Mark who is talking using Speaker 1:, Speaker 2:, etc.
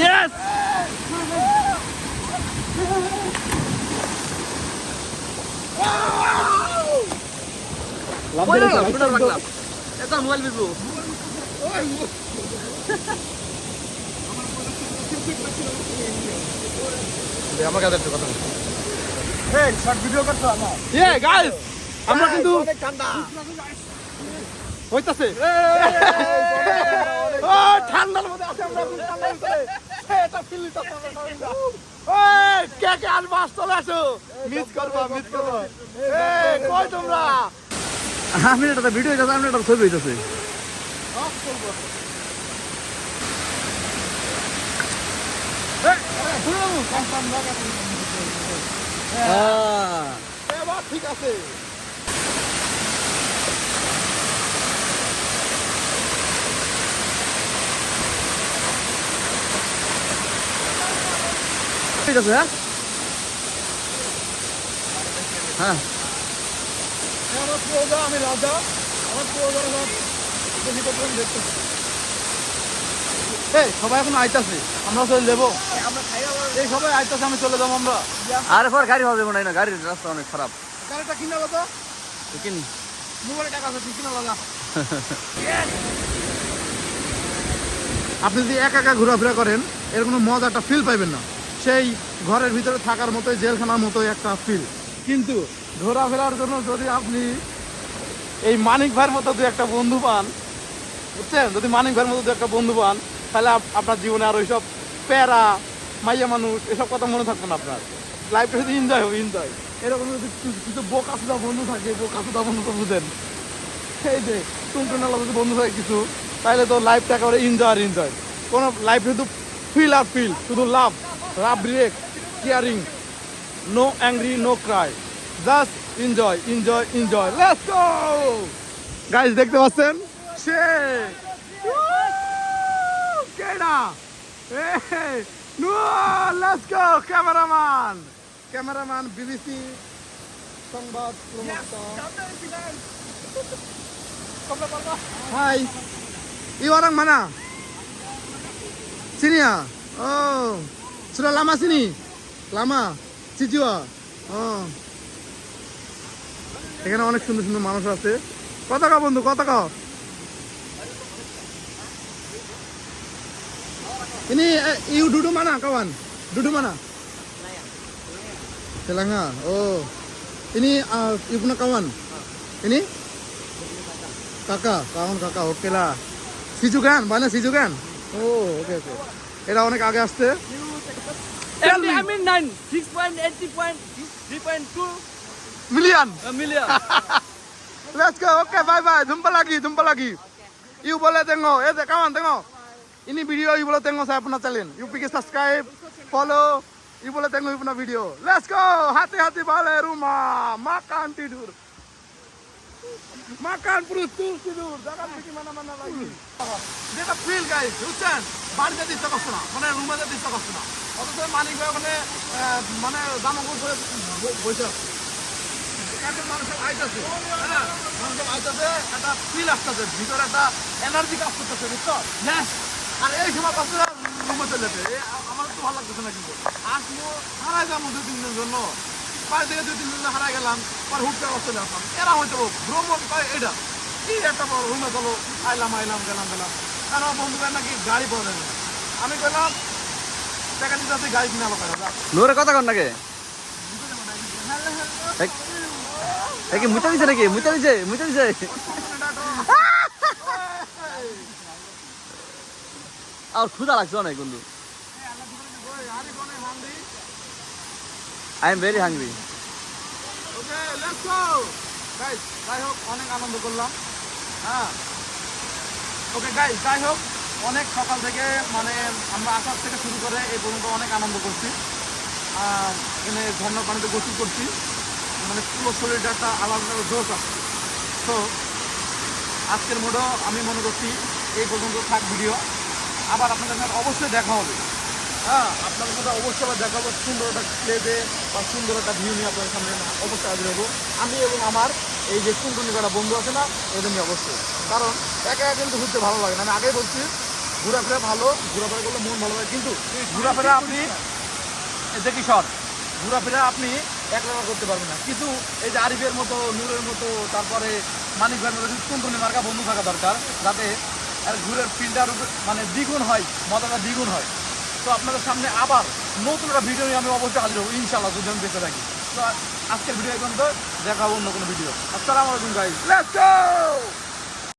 Speaker 1: Yes! এটা mobile Biju আমার কাছে একটা কথা
Speaker 2: এই শর্ট ভিডিও করছো আমার
Speaker 1: গাইস আমরা কিন্তু
Speaker 2: ঠান্ডা
Speaker 1: হইতাছে ও ঠান্ডার মধ্যে আছে আমরা ঠান্ডার ভিতরে এটা ফিল নিতেছে আমরা ওই কে কে আর বাস চলে আসো মিস করবা এই কই তোমরা আমি এটা ভিডিও হইতাছে আমি এটা ছবি হইতাছে অফ করব এবার ঠিক আছে ঠিক আছে হ্যাঁ আমার পুরোটা আমি রাজা আমার পুরোটা দেখতে এই সবাই এখন আইতাছে আমরা চলে যাবো এই সবাই আইতাছে আমি চলে যাবো আমরা
Speaker 3: আর পর গাড়ি হবে মনে হয় না গাড়ির রাস্তা অনেক খারাপ
Speaker 1: গাড়িটা কিনা লাগা
Speaker 3: কিনি
Speaker 1: মোবাইলে টাকা আছে কিনা লাগা আপনি যদি একা একা ঘোরাফেরা করেন এর কোনো মজাটা ফিল পাইবেন না সেই ঘরের ভিতরে থাকার মতোই জেলখানার মতোই একটা ফিল কিন্তু ঘোরাফেরার জন্য যদি আপনি এই মানিক ভাইয়ের মতো দু একটা বন্ধু পান বুঝছেন যদি মানিক ভাইয়ের মতো দু একটা বন্ধু পান তাহলে আপনার জীবনে আর ওইসব প্যারা মাইয়া মানুষ এসব কথা মনে থাকবে না আপনার লাইফটা যদি এনজয় হবে এনজয় এরকম যদি কিছু বোকা সুদা বন্ধু থাকে বোকা সুদা বন্ধু তো বুঝেন এই যে টুনটুনালা যদি বন্ধু থাকে কিছু তাহলে তো লাইফটা একেবারে এনজয় আর এনজয় কোনো লাইফ শুধু ফিল আর ফিল শুধু love break caring no angry no cry just enjoy let's go guys দেখতে পাচ্ছেন সে কেডা no let's go cameraman BBC সংবাদ প্রমুখ hi orang mana sini ya oh sudah lama sini lama Cijua oh এখানে অনেক সুন্দর সুন্দর মানুষ আছে কত কা বন্ধু কত কা ini iu duduk mana kawan duduk mana Selanga oh ini iu punya kawan ini kakak oke lah Sijugan mana Sijugan oh oke এরা অনেক আগে আসছে
Speaker 3: I mean 9 6.80.3.2
Speaker 1: million
Speaker 3: million
Speaker 1: let's go oke bye jumpa lagi you boleh tengok kawan tengok ini video you boleh tengok saya pernah channel you pikir subscribe follow you boleh tengok you pernah video let's go hati-hati balik rumah makan tidur makan perut tidur jangan pergi mana-mana lagi যেটা feel guys বুঝছেন বাড়িতে দিতে কষ্ট না মানে রুমে দিতে কষ্ট না অথচ মালিক ভাই ওখানে মানে জামাকাপড় পরে বসে আছে মানুষের আইতাছে হ্যাঁ মানুষের আইতাছে একটা ফিল আসতেছে ভিতরে একটা এনার্জি কাজ করতেছে বুঝছো আর এই সময় কাজ করে রুমে চলে যেতে আমার তো ভালো লাগতেছে না কিন্তু আসবো হারাই যাবো 2-3 দিনের জন্য বাড়ি থেকে 2-3 দিন হারাই গেলাম পর হুটটা চলে আসলাম এরা হয়তো ভ্রমণ করে এটা কি একটা বড় রুমে চলো আইলাম গেলাম কারণ বন্ধুরা নাকি গাড়ি পাওয়া যায় না আমি গেলাম টাকা দিতে আছে গাড়ি কিনা লোকেরা
Speaker 3: লোরে কথা কন নাকি কি মুতা দিছে নাকি মুতা দিছে আর ক্ষুধা লাগছে অনেক বন্ধু I am very hungry
Speaker 1: okay let's go guys যাই হোক অনেক আনন্দ করলাম হ্যাঁ ওকে গাইস যাই হোক অনেক সকাল থেকে মানে আমরা আসার থেকে শুরু করে এই পর্যন্ত অনেক আনন্দ করছি এখানে ঝর্ণার পানিতে গোসল করছি মানে পুরো শরীরটা একটা আলাদা জোশ আছে তো আজকের মোডও আমি মনে করছি এই পর্যন্ত থাক ভিডিও আবার আপনাদের সাথে অবশ্যই দেখা হবে হ্যাঁ আপনাদের সাথে অবশ্যই আবার দেখা হবে সুন্দর একটা প্লেতে বা সুন্দর একটা ভিউ নিয়ে আপনাদের সামনে অবশ্যই হাজির হবো আমি এবং আমার এই যে টুনটুনি করা বন্ধু আছে না এজন্য অবশ্যই, কারণ একা একা কিন্তু ঘুরতে ভালো লাগে না। আমি আগেই বলছি ঘোরাফেরা ভালো, ঘোরাফেরা করলে মন ভালো লাগে, কিন্তু ঘোরাফেরা আপনি এটা কি শর্ট, ঘোরাফেরা আপনি একলা করতে পারবেন না। কিছু এই যে আরিফের মতো, নূরের মতো, তারপরে মানিক ভাইয়ের মতো কিছু টুনটুনি মার্কা বন্ধু থাকা দরকার, যাতে আর ঘুরের ফিল্ডার মানে দ্বিগুণ হয়, মজাটা দ্বিগুণ হয়। তো আপনাদের সামনে আবার নতুন একটা ভিডিও নিয়ে আমি অবশ্যই হাজির হবো ইনশাআল্লাহ, যদি আমি বেঁচে থাকি। তো আজকের ভিডিও এখন তো দেখা হবো অন্য কোনো ভিডিও। আসসালামু আলাইকুম গাইস, লেটস গো।